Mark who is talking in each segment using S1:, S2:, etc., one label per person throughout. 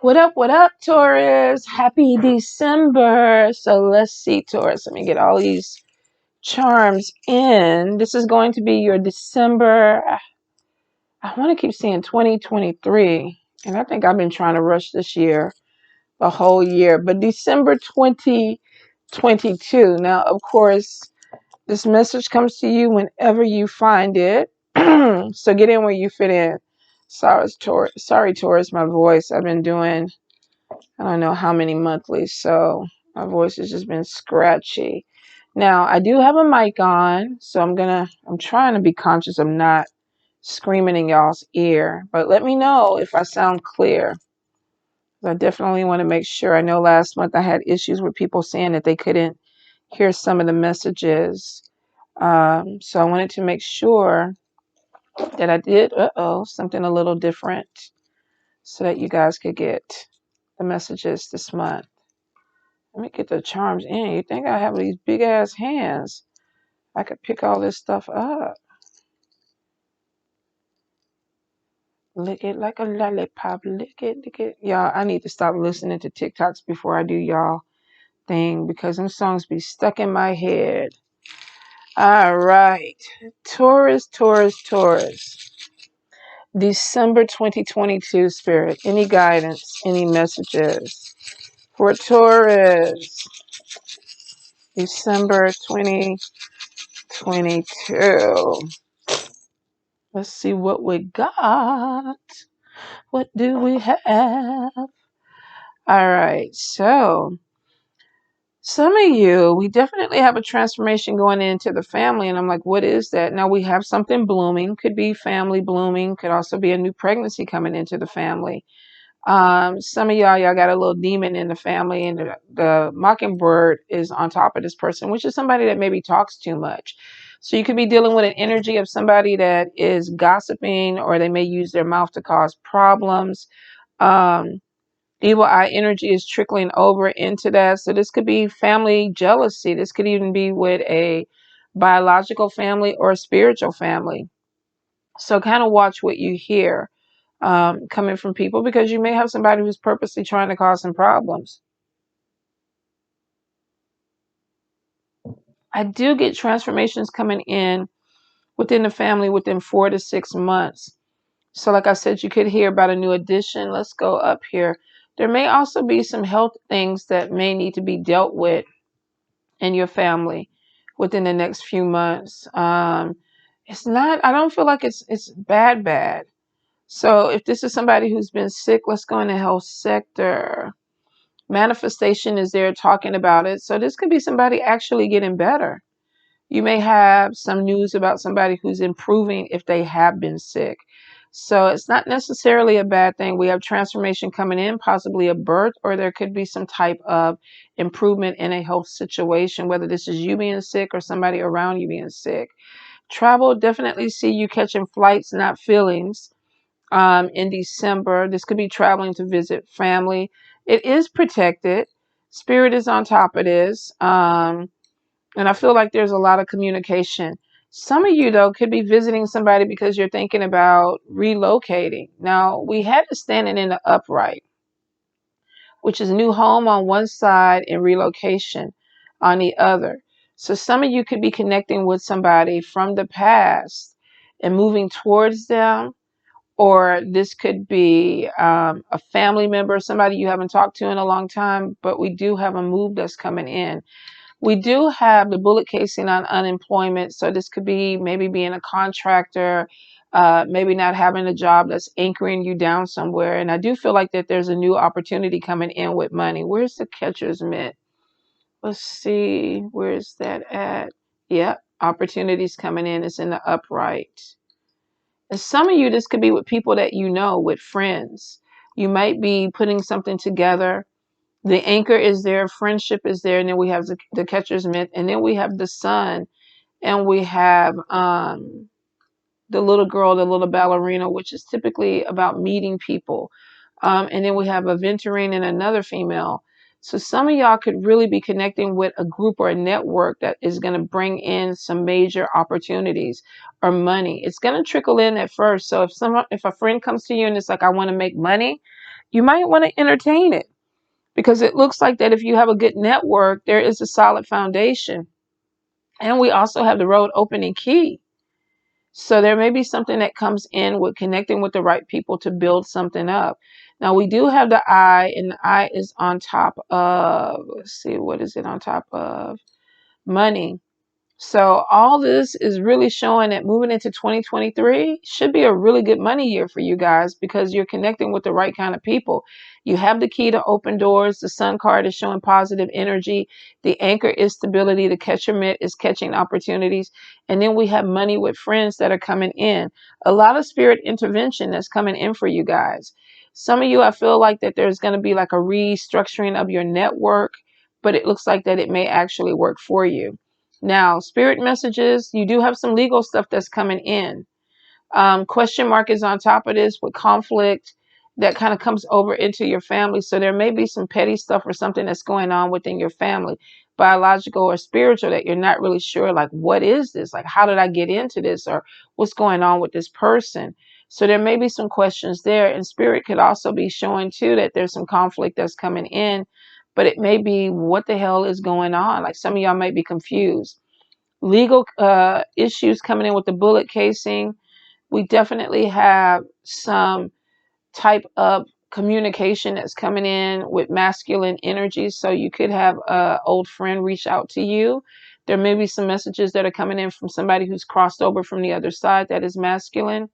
S1: What up, Taurus? Happy December. So let's see, Taurus. Let me get all these charms in. This is going to be your December. I want to keep saying 2023. And I think I've been trying to rush this year, the whole year. But December 2022. Now, of course, this message comes to you whenever you find it. So get in where you fit in. Sorry, Taurus, my voice. I've been doing I don't know how many monthlies, so my voice has just been scratchy. Now, I do have a mic on, so I'm trying to be conscious of not screaming in y'all's ear, but let me know if I sound clear. I definitely want to make sure. I know last month I had issues with people saying that they couldn't hear some of the messages. So I wanted to make sure that I did, something a little different so that you guys could get the messages this month. Let me get the charms in. You think I have these big ass hands? I could pick all this stuff up. Lick it like a lollipop. Lick it, lick it. Y'all, I need to stop listening to TikToks before I do y'all thing because them songs be stuck in my head. All right. Taurus, Taurus, Taurus. December 2022 spirit. Any guidance, any messages for Taurus? December 2022. Let's see what we got. What do we have? All right. So, some of you, we definitely have a transformation going into the family. And I'm like, what is that? Now, we have something blooming. Could be family blooming. Could also be a new pregnancy coming into the family. Some of y'all got a little demon in the family, and the mockingbird is on top of this person, which is somebody that maybe talks too much. So you could be dealing with an energy of somebody that is gossiping, or they may use their mouth to cause problems. Um, Evil eye energy is trickling over into that. So this could be family jealousy. This could even be with a biological family or a spiritual family. So kind of watch what you hear coming from people, because you may have somebody who's purposely trying to cause some problems. I do get transformations coming in within the family within 4 to 6 months. So like I said, you could hear about a new addition. Let's go up here. There may also be some health things that may need to be dealt with in your family within the next few months. It's not, I don't feel like it's bad. So if this is somebody who's been sick, let's go in the health sector. Manifestation is there talking about it. So this could be somebody actually getting better. You may have some news about somebody who's improving if they have been sick. So it's not necessarily a bad thing. We have transformation coming in, possibly a birth, or there could be some type of improvement in a health situation, whether this is you being sick or somebody around you being sick. Travel, definitely see you catching flights, not feelings, in December. This could be traveling to visit family. It is protected. Spirit is on top of this. And I feel like there's a lot of communication. Some of you, though, could be visiting somebody because you're thinking about relocating. Now, we had it standing in the upright, which is new home on one side and relocation on the other. So some of you could be connecting with somebody from the past and moving towards them, or this could be a family member, somebody you haven't talked to in a long time, but we do have a move that's coming in. We do have the bullet casing on unemployment. So this could be maybe being a contractor, maybe not having a job that's anchoring you down somewhere. And I do feel like that there's a new opportunity coming in with money. Where's the catcher's mitt? Let's see. Where's that at? Yep. Opportunities coming in. It's in the upright. And some of you, this could be with people that you know, with friends. You might be putting something together. The anchor is there, friendship is there, and then we have the catcher's mitt, and then we have the sun, and we have the little girl, the little ballerina, which is typically about meeting people. And then we have a venturine and another female. So some of y'all could really be connecting with a group or a network that is going to bring in some major opportunities or money. It's going to trickle in at first. So if a friend comes to you and it's like, I want to make money, you might want to entertain it, because it looks like that if you have a good network, there is a solid foundation. And we also have the road opening key. So there may be something that comes in with connecting with the right people to build something up. Now we do have the eye, and the eye is on top of, let's see, what is it on top of? Money. So all this is really showing that moving into 2023 should be a really good money year for you guys, because you're connecting with the right kind of people. You have the key to open doors. The Sun card is showing positive energy. The Anchor is stability. The Catchermint is catching opportunities. And then we have money with friends that are coming in. A lot of spirit intervention that's coming in for you guys. Some of you, I feel like that there's going to be like a restructuring of your network, but it looks like that it may actually work for you. Now, spirit messages, you do have some legal stuff that's coming in. Question mark is on top of this with conflict that kind of comes over into your family. So there may be some petty stuff or something that's going on within your family, biological or spiritual, that you're not really sure, like, what is this? Like, how did I get into this? Or what's going on with this person? So there may be some questions there. And spirit could also be showing too that there's some conflict that's coming in, but it may be, what the hell is going on? Like, some of y'all might be confused. Legal issues coming in with the bullet casing. We definitely have some type of communication that's coming in with masculine energy. So you could have an old friend reach out to you. There may be some messages that are coming in from somebody who's crossed over from the other side that is masculine.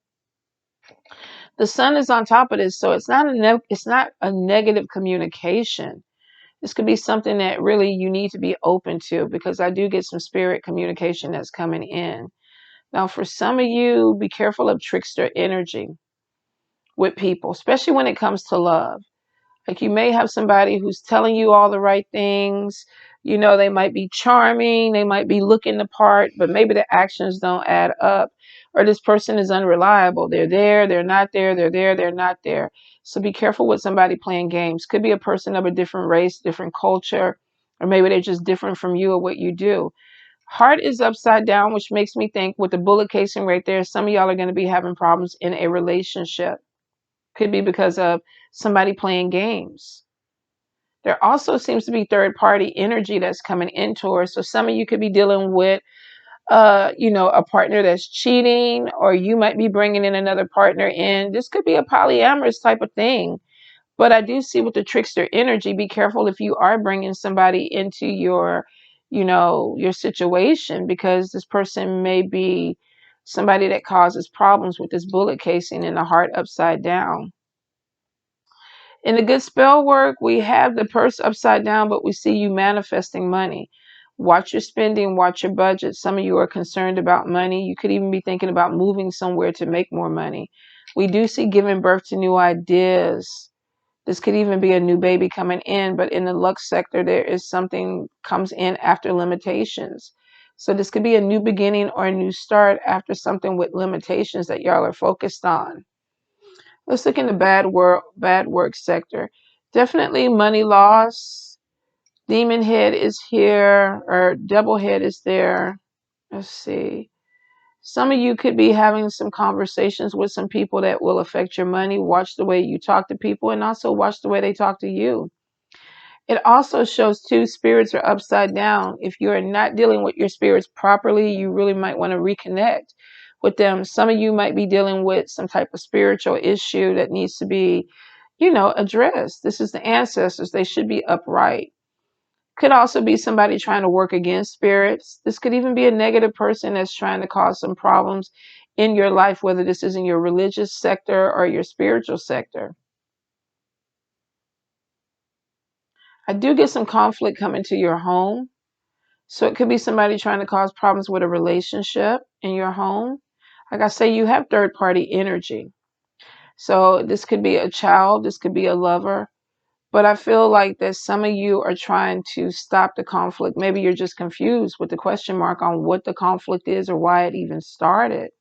S1: The Sun is on top of this, so it's not a negative communication. This could be something that really you need to be open to, because I do get some spirit communication that's coming in. Now, for some of you, be careful of trickster energy with people, especially when it comes to love. Like, you may have somebody who's telling you all the right things. You know, they might be charming, they might be looking the part, but maybe the actions don't add up. Or this person is unreliable. They're there, they're not there, they're there, they're not there. So be careful with somebody playing games. Could be a person of a different race, different culture, or maybe they're just different from you or what you do. Heart is upside down, which makes me think, with the bullet casing right there, some of y'all are going to be having problems in a relationship. Could be because of somebody playing games. There also seems to be third party energy that's coming into her. So some of you could be dealing with, a partner that's cheating, or you might be bringing in another partner in. This could be a polyamorous type of thing. But I do see with the trickster energy, be careful if you are bringing somebody into your situation, because this person may be somebody that causes problems with this bullet casing and the heart upside down. In the good spell work, we have the purse upside down, but we see you manifesting money. Watch your spending, watch your budget. Some of you are concerned about money. You could even be thinking about moving somewhere to make more money. We do see giving birth to new ideas. This could even be a new baby coming in, but in the luck sector, there is something comes in after limitations. So this could be a new beginning or a new start after something with limitations that y'all are focused on. Let's look in the bad work sector. Definitely money loss. Demon head is here, or devil head is there. Let's see. Some of you could be having some conversations with some people that will affect your money. Watch the way you talk to people, and also watch the way they talk to you. It also shows too, spirits are upside down. If you're not dealing with your spirits properly, you really might want to reconnect with them. Some of you might be dealing with some type of spiritual issue that needs to be, addressed. This is the ancestors. They should be upright. Could also be somebody trying to work against spirits. This could even be a negative person that's trying to cause some problems in your life, whether this is in your religious sector or your spiritual sector. I do get some conflict coming to your home. So it could be somebody trying to cause problems with a relationship in your home. Like I say, you have third party energy. So this could be a child, this could be a lover. But I feel like that some of you are trying to stop the conflict. Maybe you're just confused with the question mark on what the conflict is or why it even started.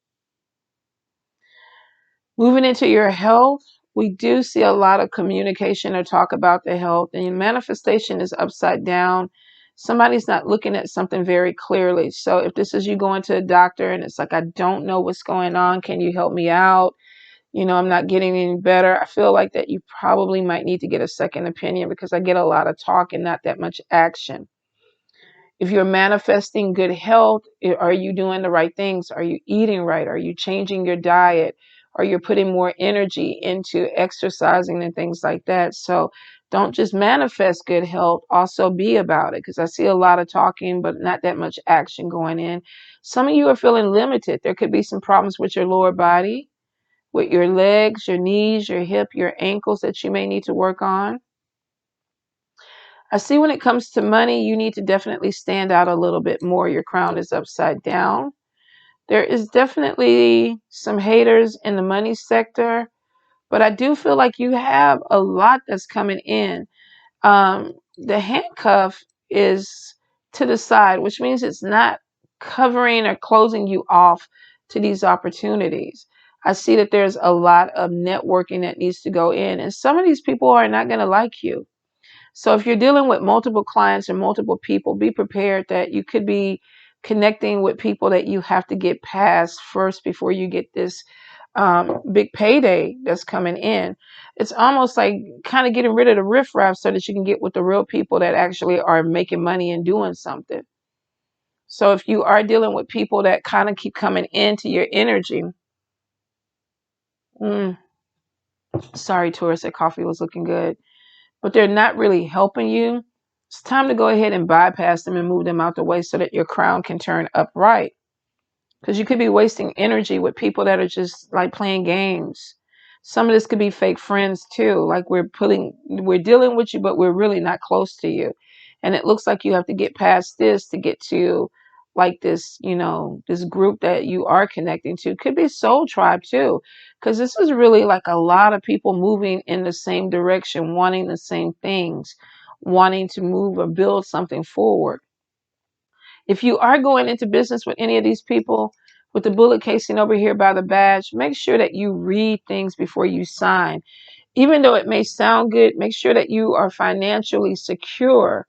S1: Moving into your health, we do see a lot of communication or talk about the health, and manifestation is upside down. Somebody's not looking at something very clearly. So if this is you going to a doctor and it's like, I don't know what's going on, can you help me out? I'm not getting any better. I feel like that you probably might need to get a second opinion, because I get a lot of talk and not that much action. If you're manifesting good health, are you doing the right things? Are you eating right? Are you changing your diet? Are you putting more energy into exercising and things like that? So don't just manifest good health, also be about it, because I see a lot of talking, but not that much action going in. Some of you are feeling limited. There could be some problems with your lower body, with your legs, your knees, your hip, your ankles that you may need to work on. I see when it comes to money, you need to definitely stand out a little bit more. Your crown is upside down. There is definitely some haters in the money sector, but I do feel like you have a lot that's coming in. The handcuff is to the side, which means it's not covering or closing you off to these opportunities. I see that there's a lot of networking that needs to go in, and some of these people are not going to like you. So if you're dealing with multiple clients or multiple people, be prepared that you could be connecting with people that you have to get past first before you get this big payday that's coming in. It's almost like kind of getting rid of the riffraff so that you can get with the real people that actually are making money and doing something. So if you are dealing with people that kind of keep coming into your energy, mm, sorry, Taurus, that coffee was looking good, but they're not really helping you, it's time to go ahead and bypass them and move them out the way so that your crown can turn upright. Because you could be wasting energy with people that are just like playing games. Some of this could be fake friends too. Like we're dealing with you, but we're really not close to you. And it looks like you have to get past this to get to like this, this group that you are connecting to. Could be soul tribe too. Because this is really like a lot of people moving in the same direction, wanting the same things, wanting to move or build something forward. If you are going into business with any of these people, with the bullet casing over here by the badge, make sure that you read things before you sign. Even though it may sound good, make sure that you are financially secure,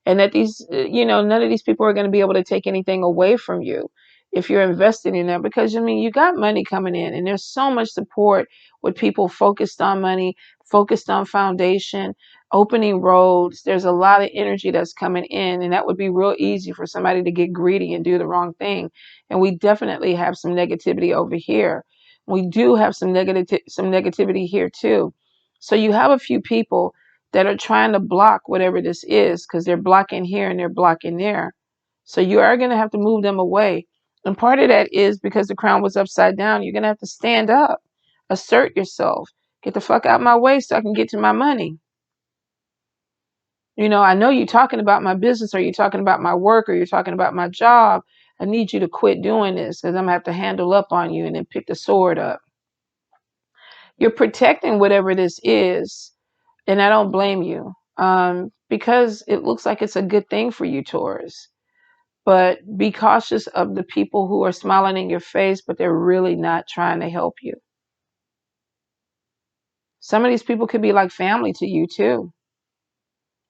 S1: and that none of these people are going to be able to take anything away from you if you're investing in them, because you got money coming in, and there's so much support with people focused on money, focused on foundation, opening roads. There's a lot of energy that's coming in, and that would be real easy for somebody to get greedy and do the wrong thing. And we definitely have some negativity over here. We do have some negativity here too. So you have a few people that are trying to block whatever this is, because they're blocking here and they're blocking there. So you are going to have to move them away. And part of that is because the crown was upside down. You're going to have to stand up, assert yourself, get the fuck out my way so I can get to my money. I know you're talking about my business, or you're talking about my work, or you're talking about my job. I need you to quit doing this, because I'm going to have to handle up on you and then pick the sword up. You're protecting whatever this is, and I don't blame you, because it looks like it's a good thing for you, Taurus. But be cautious of the people who are smiling in your face, but they're really not trying to help you. Some of these people could be like family to you too.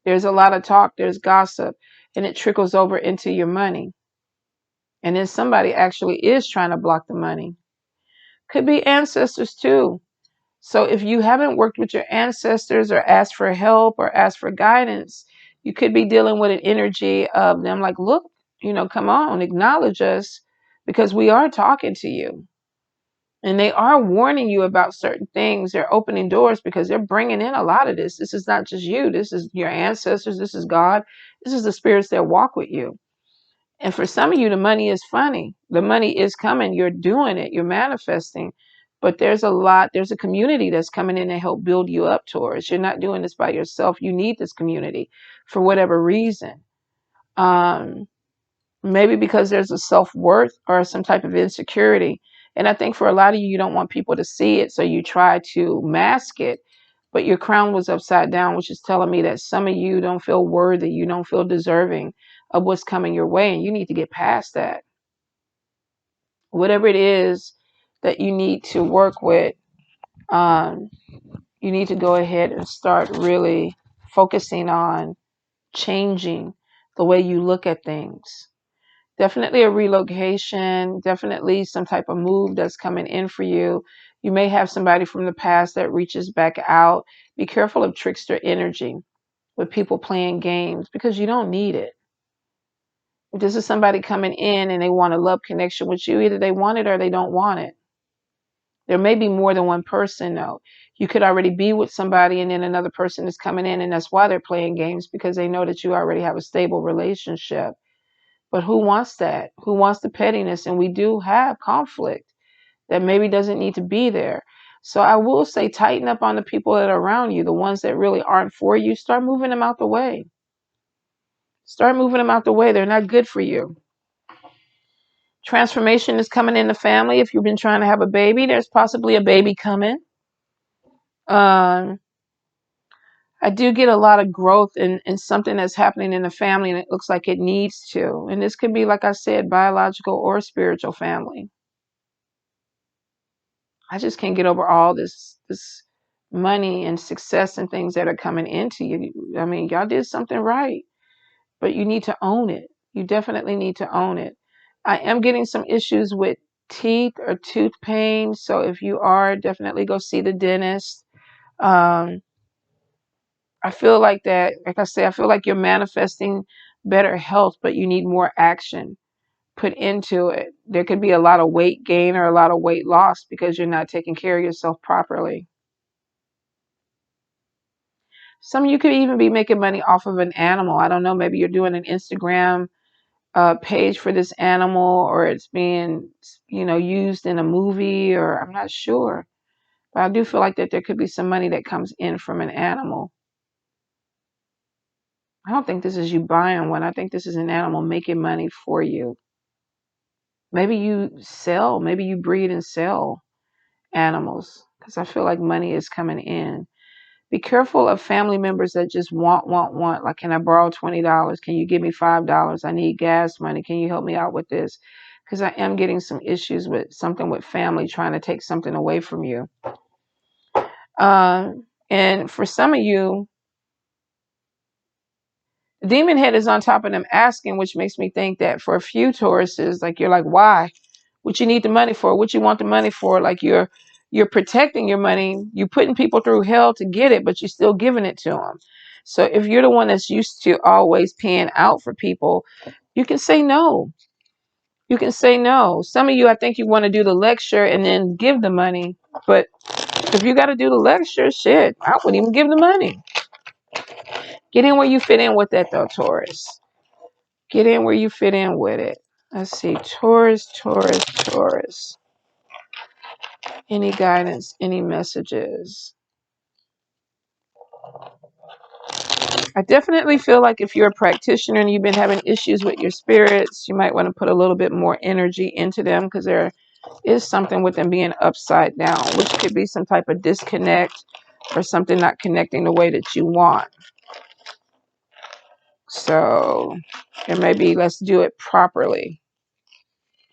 S1: There's a lot of talk, there's gossip, and it trickles over into your money. And then somebody actually is trying to block the money. Could be ancestors too. So if you haven't worked with your ancestors or asked for help or asked for guidance, you could be dealing with an energy of them like, look, come on, acknowledge us, because we are talking to you. And they are warning you about certain things. They're opening doors because they're bringing in a lot of this. This is not just you. This is your ancestors. This is God. This is the spirits that walk with you. And for some of you, the money is funny. The money is coming. You're doing it. You're manifesting. But there's a community that's coming in to help build you up towards. You're not doing this by yourself. You need this community for whatever reason. Maybe because there's a self-worth or some type of insecurity. And I think for a lot of you, you don't want people to see it, so you try to mask it. But your crown was upside down, which is telling me that some of you don't feel worthy. You don't feel deserving of what's coming your way, and you need to get past that. Whatever it is that you need to work with, um, you need to go ahead and start really focusing on changing the way you look at things. Definitely a relocation, definitely some type of move that's coming in for you. You may have somebody from the past that reaches back out. Be careful of trickster energy with people playing games because you don't need it. If this is somebody coming in and they want a love connection with you, either they want it or they don't want it. There may be more than one person, though. You could already be with somebody and then another person is coming in, and that's why they're playing games, because they know that you already have a stable relationship. But who wants that? Who wants the pettiness? And we do have conflict that maybe doesn't need to be there. So I will say tighten up on the people that are around you, the ones that really aren't for you. Start moving them out the way. Start moving them out the way. They're not good for you. Transformation is coming in the family. If you've been trying to have a baby, there's possibly a baby coming. Um, I do get a lot of growth in something that's happening in the family, and it looks like it needs to. And this could be, like I said, biological or spiritual family. I just can't get over all this money and success and things that are coming into you. I mean, y'all did something right, but you need to own it. You definitely need to own it. I am getting some issues with teeth or tooth pain. So if you are, definitely go see the dentist. Um, I feel like that, like I say, I feel like you're manifesting better health, but you need more action put into it. There could be a lot of weight gain or a lot of weight loss because you're not taking care of yourself properly. Some of you could even be making money off of an animal. I don't know. Maybe you're doing an Instagram page for this animal, or it's being, used in a movie, or I'm not sure. But I do feel like that there could be some money that comes in from an animal. I don't think this is you buying one. I think this is an animal making money for you. Maybe you sell, maybe you breed and sell animals, because I feel like money is coming in. Be careful of family members that just want. Like, can I borrow $20? Can you give me $5? I need gas money. Can you help me out with this? Because I am getting some issues with something with family trying to take something away from you. And for some of you, demon head is on top of them asking, which makes me think that for a few Tauruses, like, you're like, why? What you need the money for? What you want the money for? Like, you're protecting your money. You're putting people through hell to get it, but you're still giving it to them. So if you're the one that's used to always paying out for people, you can say no. You can say no. Some of you, I think you want to do the lecture and then give the money. But if you got to do the lecture, shit, I wouldn't even give the money. Get in where you fit in with that, though, Taurus. Get in where you fit in with it. Let's see. Taurus. Any guidance, any messages? I definitely feel like if you're a practitioner and you've been having issues with your spirits, you might want to put a little bit more energy into them, because there is something with them being upside down, which could be some type of disconnect or something not connecting the way that you want. So it may be, let's do it properly.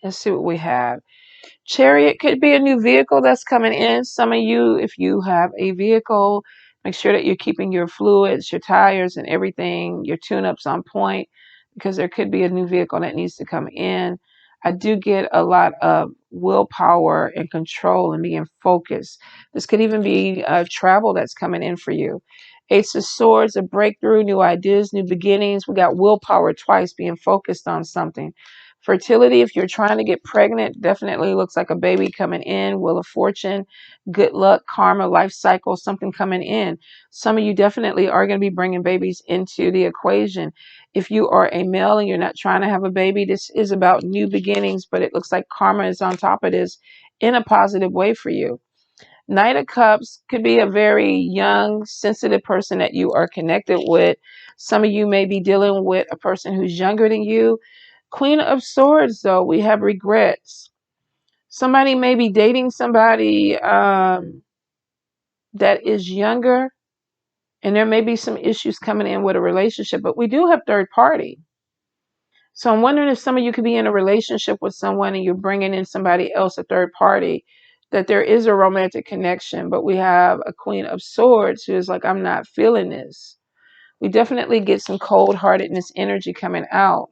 S1: Let's see what we have. Chariot could be a new vehicle that's coming in. Some of you, if you have a vehicle, make sure that you're keeping your fluids, your tires, and everything, your tune-ups on point, because there could be a new vehicle that needs to come in. I do get a lot of willpower and control and being focused. This could even be travel that's coming in for you. Ace of Swords, a breakthrough, new ideas, new beginnings. We got willpower twice, being focused on something. Fertility, if you're trying to get pregnant, definitely looks like a baby coming in. Wheel of Fortune, good luck, karma, life cycle, something coming in. Some of you definitely are going to be bringing babies into the equation. If you are a male and you're not trying to have a baby, this is about new beginnings, but it looks like karma is on top of this in a positive way for you. Knight of Cups could be a very young, sensitive person that you are connected with. Some of you may be dealing with a person who's younger than you. Queen of Swords, though, we have regrets. Somebody may be dating somebody that is younger, and there may be some issues coming in with a relationship, but we do have third party. So I'm wondering if some of you could be in a relationship with someone and you're bringing in somebody else, a third party, that there is a romantic connection, but we have a Queen of Swords who is like, I'm not feeling this. We definitely get some cold-heartedness energy coming out.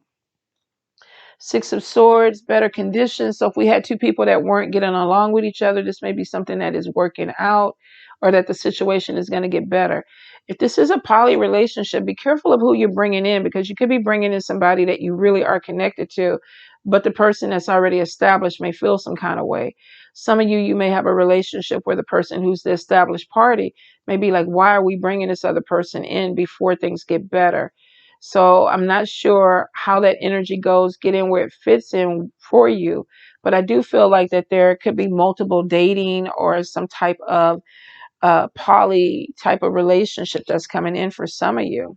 S1: Six of Swords, better conditions. So if we had two people that weren't getting along with each other, this may be something that is working out, or that the situation is going to get better. If this is a poly relationship, be careful of who you're bringing in, because you could be bringing in somebody that you really are connected to, but the person that's already established may feel some kind of way. Some of you may have a relationship where the person who's the established party may be like, why are we bringing this other person in before things get better? So I'm not sure how that energy goes, get in where it fits in for you. But I do feel like that there could be multiple dating or some type of poly type of relationship that's coming in for some of you.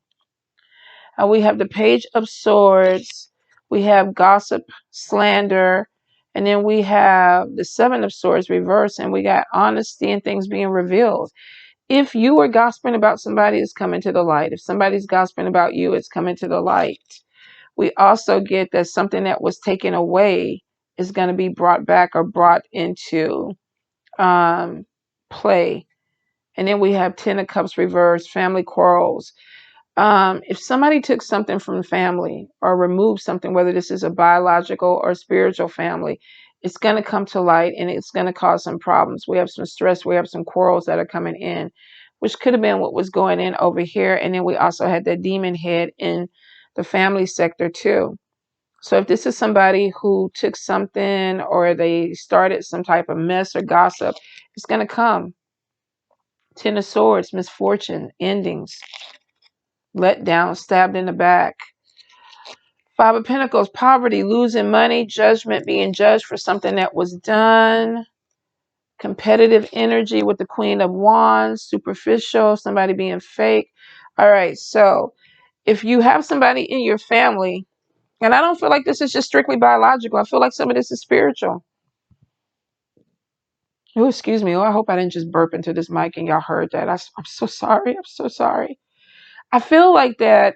S1: We have the Page of Swords. We have gossip, slander. And then we have the Seven of Swords reverse. And we got honesty and things being revealed. If you are gossiping about somebody, it's coming to the light. If somebody's gossiping about you, it's coming to the light. We also get that something that was taken away is going to be brought back or brought into play. And then we have Ten of Cups reversed, family quarrels. If somebody took something from family or removed something, whether this is a biological or spiritual family, it's going to come to light and it's going to cause some problems. We have some stress. We have some quarrels that are coming in, which could have been what was going in over here. And then we also had that demon head in the family sector too. So if this is somebody who took something or they started some type of mess or gossip, it's going to come. Ten of Swords, misfortune, endings, let down, stabbed in the back. Five of Pentacles, poverty, losing money, judgment, being judged for something that was done. Competitive energy with the Queen of Wands, superficial, somebody being fake. All right, so if you have somebody in your family, and I don't feel like this is just strictly biological, I feel like some of this is spiritual. Oh, excuse me. Oh, I hope I didn't just burp into this mic and y'all heard that. I'm so sorry. I'm so sorry. I feel like that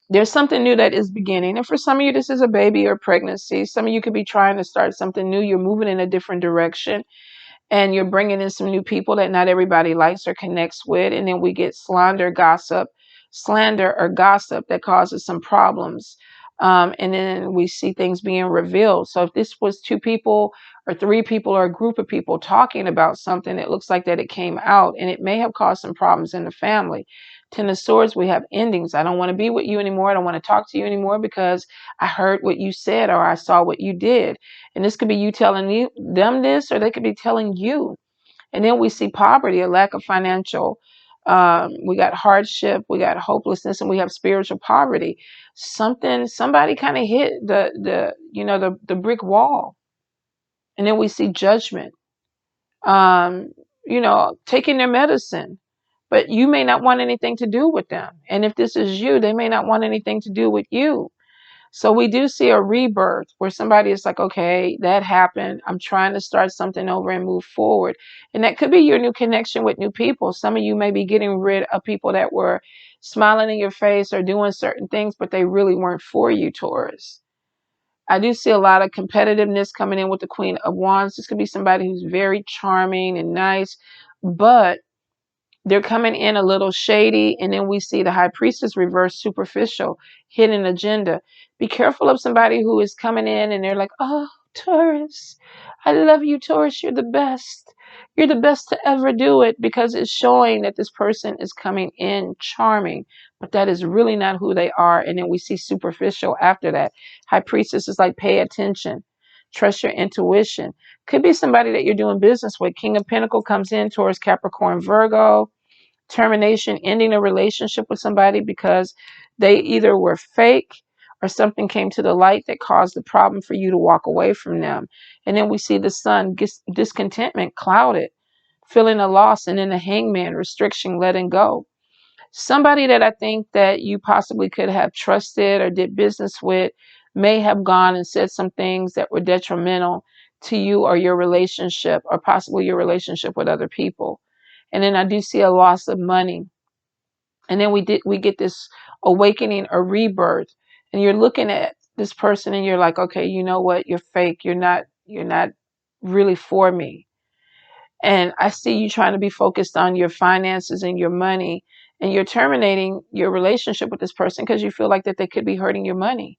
S1: there's something new that is beginning. And for some of you, this is a baby or pregnancy. Some of you could be trying to start something new. You're moving in a different direction and you're bringing in some new people that not everybody likes or connects with. And then we get slander or gossip that causes some problems. And then we see things being revealed. So if this was two people or three people or a group of people talking about something, it looks like that it came out and it may have caused some problems in the family. Ten of Swords, we have endings. I don't want to be with you anymore. I don't want to talk to you anymore because I heard what you said or I saw what you did. And this could be you telling them this, or they could be telling you. And then we see poverty, a lack of financial. We got hardship, we got hopelessness, and we have spiritual poverty. Somebody kind of hit the brick wall. And then we see judgment. Taking their medicine. But you may not want anything to do with them. And if this is you, they may not want anything to do with you. So we do see a rebirth where somebody is like, okay, that happened. I'm trying to start something over and move forward. And that could be your new connection with new people. Some of you may be getting rid of people that were smiling in your face or doing certain things, but they really weren't for you, Taurus. I do see a lot of competitiveness coming in with the Queen of Wands. This could be somebody who's very charming and nice, but they're coming in a little shady. And then we see the High Priestess reverse, superficial, hidden agenda. Be careful of somebody who is coming in and they're like, oh, Taurus, I love you, Taurus. You're the best. You're the best to ever do it, because it's showing that this person is coming in charming, but that is really not who they are. And then we see superficial after that. High Priestess is like, pay attention. Trust your intuition. Could be somebody that you're doing business with. King of Pentacle comes in towards Capricorn, Virgo. Termination, ending a relationship with somebody because they either were fake or something came to the light that caused the problem for you to walk away from them. And then we see the Sun, discontentment, clouded, feeling a loss, and then the Hangman, restriction, letting go. Somebody that I think that you possibly could have trusted or did business with may have gone and said some things that were detrimental to you or your relationship, or possibly your relationship with other people. And then I do see a loss of money. And then we get this awakening or rebirth. And you're looking at this person and you're like, okay, you know what? You're fake. You're not really for me. And I see you trying to be focused on your finances and your money, and you're terminating your relationship with this person because you feel like that they could be hurting your money.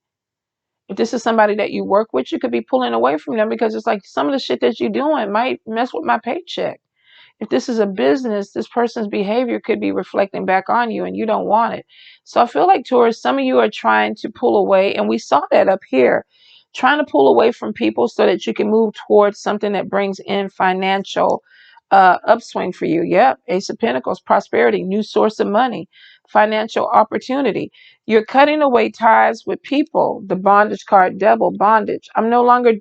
S1: If this is somebody that you work with, you could be pulling away from them because it's like some of the shit that you're doing might mess with my paycheck. If this is a business, this person's behavior could be reflecting back on you and you don't want it. So I feel like, Taurus, some of you are trying to pull away, and we saw that up here, trying to pull away from people so that you can move towards something that brings in financial upswing for you. Yep. Ace of Pentacles, prosperity, new source of money, financial opportunity. You're cutting away ties with people. The bondage card, devil, bondage. I'm no longer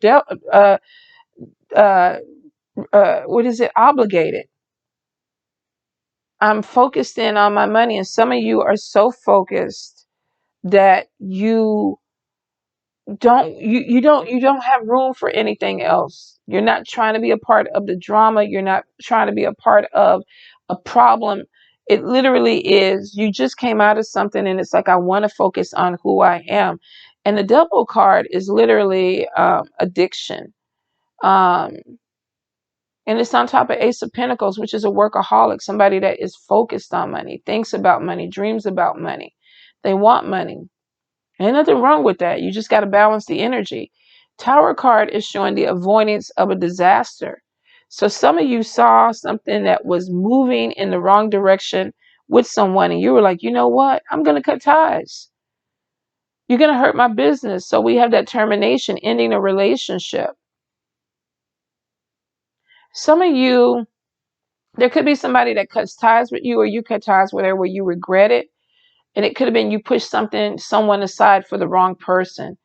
S1: uh, what is it? Obligated. I'm focused in on my money, and some of you are so focused that you don't have room for anything else. You're not trying to be a part of the drama. You're not trying to be a part of a problem. It literally is, you just came out of something and it's like, I want to focus on who I am. And the devil card is literally addiction. Um, and it's on top of Ace of Pentacles, which is a workaholic, somebody that is focused on money, thinks about money, dreams about money. They want money. Ain't nothing wrong with that. You just got to balance the energy. Tower card is showing the avoidance of a disaster. So some of you saw something that was moving in the wrong direction with someone, and you were like, you know what? I'm going to cut ties. You're going to hurt my business. So we have that termination, ending a relationship. Some of you, there could be somebody that cuts ties with you, or you cut ties with her where you regret it. And it could have been you pushed someone aside for the wrong person,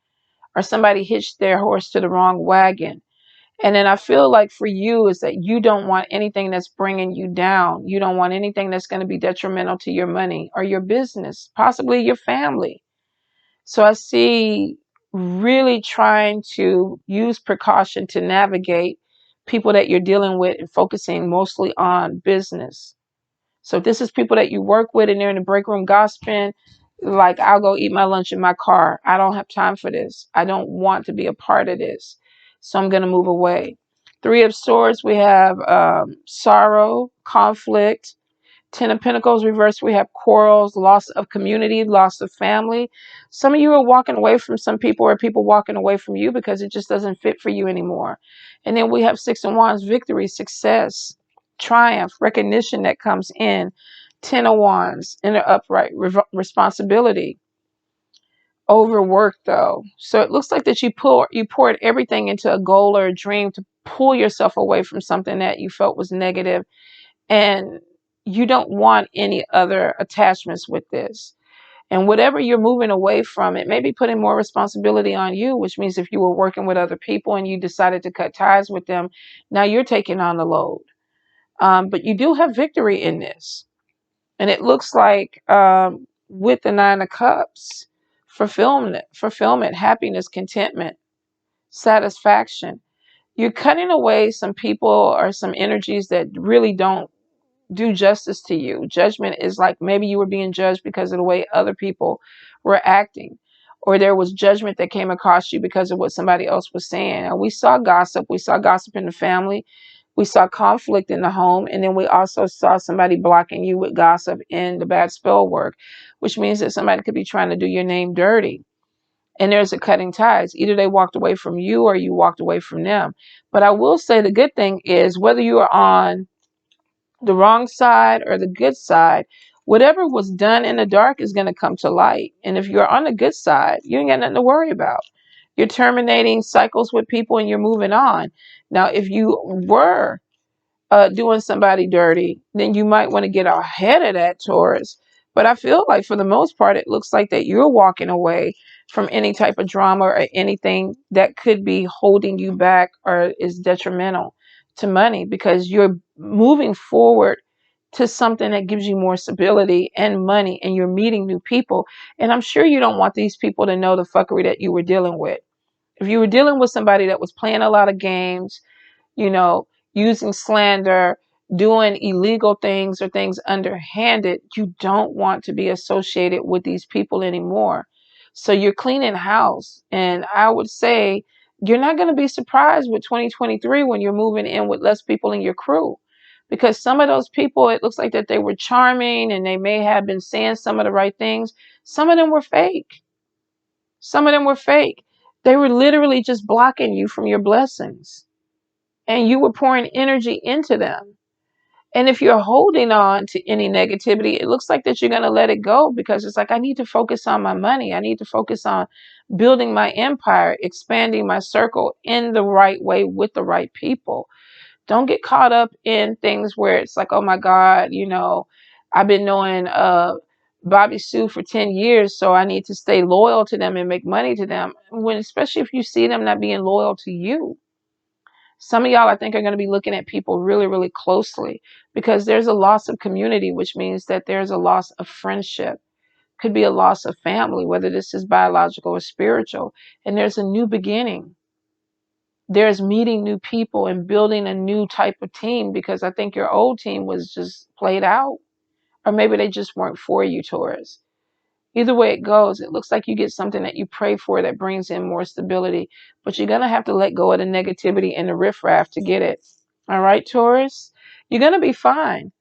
S1: or somebody hitched their horse to the wrong wagon. And then I feel like for you is that you don't want anything that's bringing you down. You don't want anything that's going to be detrimental to your money or your business, possibly your family. So I see really trying to use precaution to navigate people that you're dealing with and focusing mostly on business. So if this is people that you work with and they're in the break room gossiping, like, I'll go eat my lunch in my car. I don't have time for this. I don't want to be a part of this. So I'm going to move away. Three of Swords, we have sorrow, conflict. Ten of Pentacles reverse, we have quarrels, loss of community, loss of family. Some of you are walking away from some people, or people walking away from you because it just doesn't fit for you anymore. And then we have Six of Wands, victory, success, triumph, recognition that comes in. Ten of Wands, inner upright, responsibility. Overwork though. So it looks like that you poured everything into a goal or a dream to pull yourself away from something that you felt was negative, and you don't want any other attachments with this. And whatever you're moving away from, it may be putting more responsibility on you, which means if you were working with other people and you decided to cut ties with them, now you're taking on the load. But you do have victory in this. And it looks like with the Nine of Cups, fulfillment, happiness, contentment, satisfaction. You're cutting away some people or some energies that really don't do justice to you. Judgment is like maybe you were being judged because of the way other people were acting, or there was judgment that came across you because of what somebody else was saying. And we saw gossip. We saw gossip in the family. We saw conflict in the home. And then we also saw somebody blocking you with gossip in the bad spell work, which means that somebody could be trying to do your name dirty. And there's a cutting ties. Either they walked away from you or you walked away from them. But I will say the good thing is, whether you are on the wrong side or the good side, whatever was done in the dark is going to come to light. And if you're on the good side, you ain't got nothing to worry about. You're terminating cycles with people and you're moving on. Now, if you were doing somebody dirty, then you might want to get ahead of that, Taurus. But I feel like for the most part, it looks like that you're walking away from any type of drama or anything that could be holding you back or is detrimental to money, because you're moving forward to something that gives you more stability and money, and you're meeting new people. And I'm sure you don't want these people to know the fuckery that you were dealing with. If you were dealing with somebody that was playing a lot of games, you know, using slander, doing illegal things or things underhanded, you don't want to be associated with these people anymore. So you're cleaning house. And I would say you're not going to be surprised with 2023 when you're moving in with less people in your crew. Because some of those people, it looks like that they were charming and they may have been saying some of the right things. Some of them were fake. Some of them were fake. They were literally just blocking you from your blessings. And you were pouring energy into them. And if you're holding on to any negativity, it looks like that you're going to let it go, because it's like, I need to focus on my money. I need to focus on building my empire, expanding my circle in the right way with the right people. Don't get caught up in things where it's like, oh my God, I've been knowing Bobby Sue for 10 years, so I need to stay loyal to them and make money to them. When, especially if you see them not being loyal to you. Some of y'all, I think, are going to be looking at people really, really closely, because there's a loss of community, which means that there's a loss of friendship. Could be a loss of family, whether this is biological or spiritual. And there's a new beginning. There's meeting new people and building a new type of team, because I think your old team was just played out. Or maybe they just weren't for you, Taurus. Either way it goes, it looks like you get something that you pray for that brings in more stability. But you're going to have to let go of the negativity and the riffraff to get it. All right, Taurus? You're going to be fine.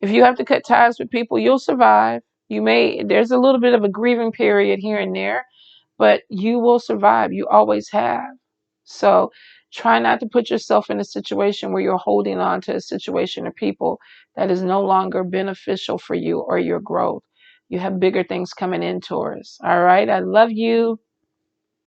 S1: If you have to cut ties with people, you'll survive. There's a little bit of a grieving period here and there, but you will survive. You always have. So try not to put yourself in a situation where you're holding on to a situation or people that is no longer beneficial for you or your growth. You have bigger things coming in, Taurus. All right. I love you.